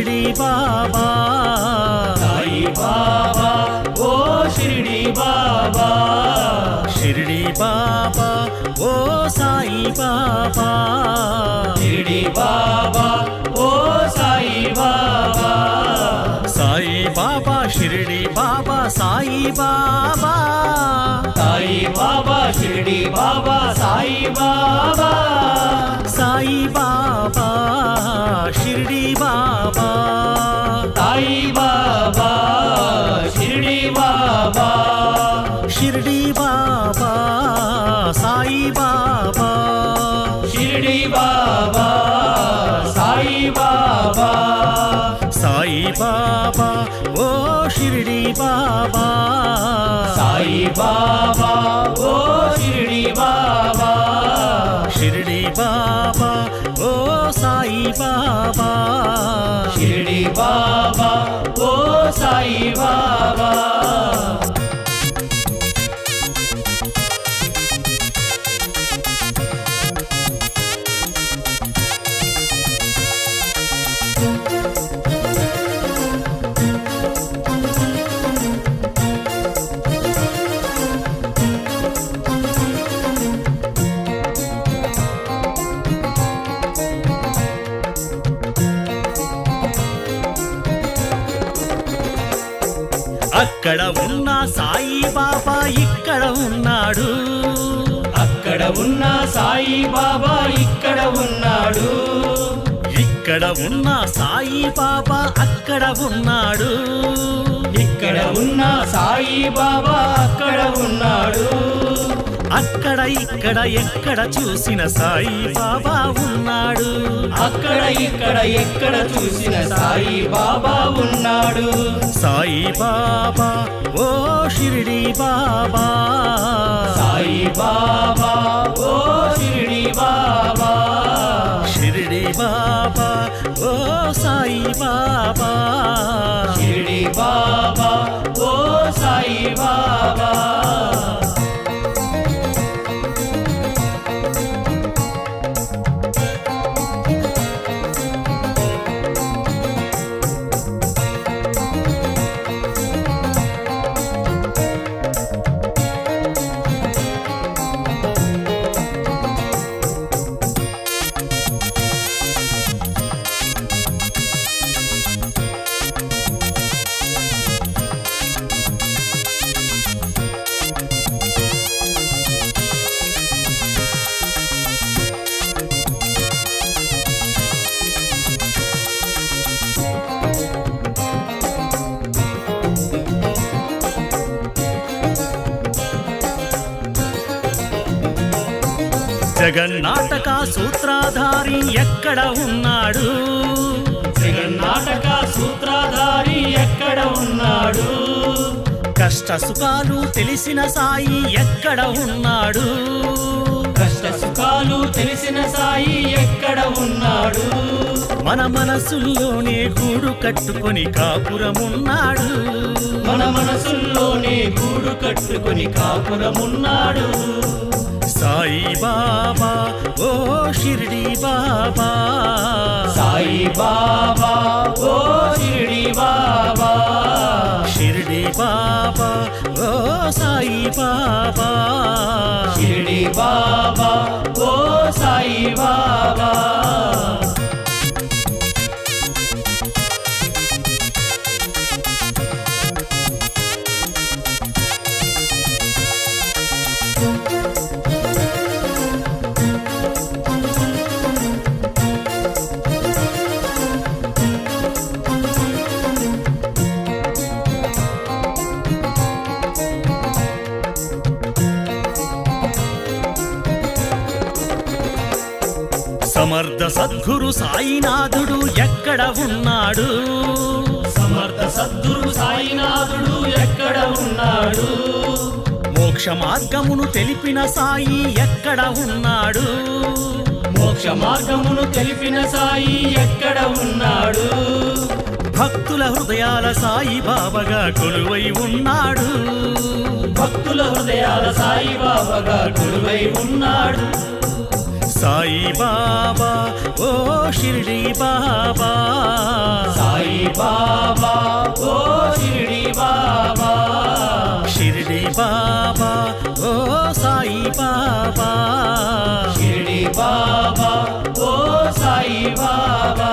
షిరిడి బాబా సాయి బాబా ఓ షిరిడి బాబా షిరిడి బాబా ఓ సాయి బాబా షిరిడి బాబా ఓ సాయి బాబా సాయి బాబా షిరిడి బాబా సాయి బాబా సాయి బాబా షిరిడి బాబా సాయి బాబా సాయి బాబా షిరిడి బాబా సాయి బాబా షిరిడి బాబా షిరిడి బాబా సాయి బాబా షిరిడి బాబా సాయి బాబా సాయి బాబా ఓ షిరిడి బాబా సాయి బాబా ఓ షిరిడి బాబా షిరిడి బాబా ఓ సాయి బాబా షిరిడి బాబా ఓ సాయి బాబా అక్కడ ఉన్న సాయి బాబా ఇక్కడ ఉన్నాడు అక్కడ ఉన్న సాయి బాబా ఇక్కడ ఉన్నాడు ఇక్కడ ఉన్న సాయి బాబా అక్కడ ఉన్నాడు ఇక్కడ ఉన్న సాయి బాబా అక్కడ ఉన్నాడు అక్కడ ఇక్కడ ఎక్కడ చూసిన సాయి బాబా ఉన్నాడు అక్కడ ఇక్కడ ఎక్కడ చూసిన సాయి బాబా ఉన్నాడు సాయి బాబా ఓ షిరిడి బాబా సాయి బాబా ఓ షిరిడి బాబా షిరిడి బాబా ఓ సాయి బాబా షిరిడి బాబా ఓ సాయి బాబా జగన్నాటక సూత్రధారి ఎక్కడ ఉన్నాడు జగన్నాటక సూత్రధారి ఎక్కడ ఉన్నాడు కష్ట సుఖాలు తెలిసిన సాయి ఎక్కడ ఉన్నాడు కష్ట సుఖాలు తెలిసిన సాయి ఎక్కడ ఉన్నాడు మన మనసుల్లోనే గూడు కట్టుకొని కాపురమున్నాడు మన మనసుల్లోనే గూడు కట్టుకొని కాపురమున్నాడు సాయి బాబా ఓ షిరిడి బాబా సాయి బాబా ఓ షిరిడి బాబా షిరిడి బాబా ఓ సాయి బాబా షిరిడి బాబా ఓ సాయి బాబా సమర్థ సద్గురు సాయినాథుడు ఎక్కడ ఉన్నాడు సమర్థ సద్గురు సాయినాథుడు ఎక్కడ ఉన్నాడు మోక్ష మార్గమును తెలిపిన సాయి ఎక్కడ ఉన్నాడు మోక్ష మార్గమును తెలిపిన సాయి ఎక్కడ ఉన్నాడు భక్తుల హృదయాల సాయి బాబాగా కొలువై ఉన్నాడు భక్తుల హృదయాల సాయి బాబాగా కొలువై ఉన్నాడు సాయి బాబా ఓ షిరిడి బాబా సాయి బాబా ఓ షిరిడి బాబా షిరిడి బాబా ఓ సాయి బాబా షిరిడి బాబా ఓ సాయి బాబా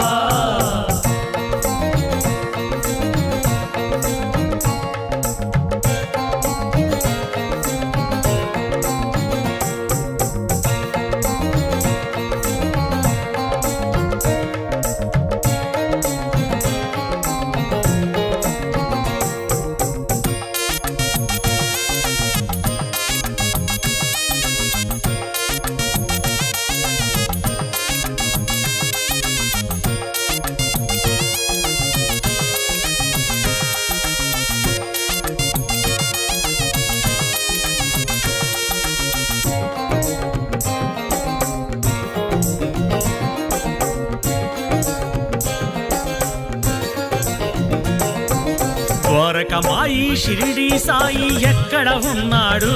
ద్వారకమాయి షిరిడి సాయి ఎక్కడ ఉన్నాడు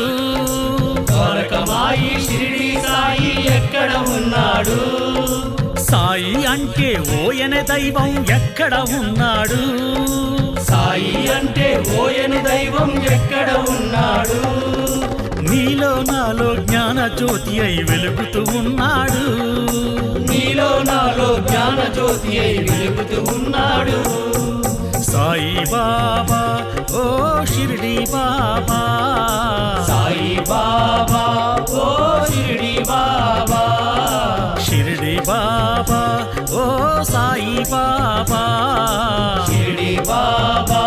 ద్వారకమాయి షిరిడి సాయి ఎక్కడ ఉన్నాడు సాయి అంటే ఓయనే దైవం ఎక్కడ ఉన్నాడు సాయి అంటే ఓయని దైవం ఎక్కడ ఉన్నాడు నీలో నాలో జ్ఞాన జ్యోతి అయి వెలుగుతూ ఉన్నాడు నీలో నాలో జ్ఞాన జ్యోతి అయి వెలుగుతూ ఉన్నాడు సాయి బాబా ఓ షిరిడి బాబా సాయి బాబా ఓ షిరిడి బాబా షిరిడి బాబా ఓ సాయి బాబా షిరిడి బాబా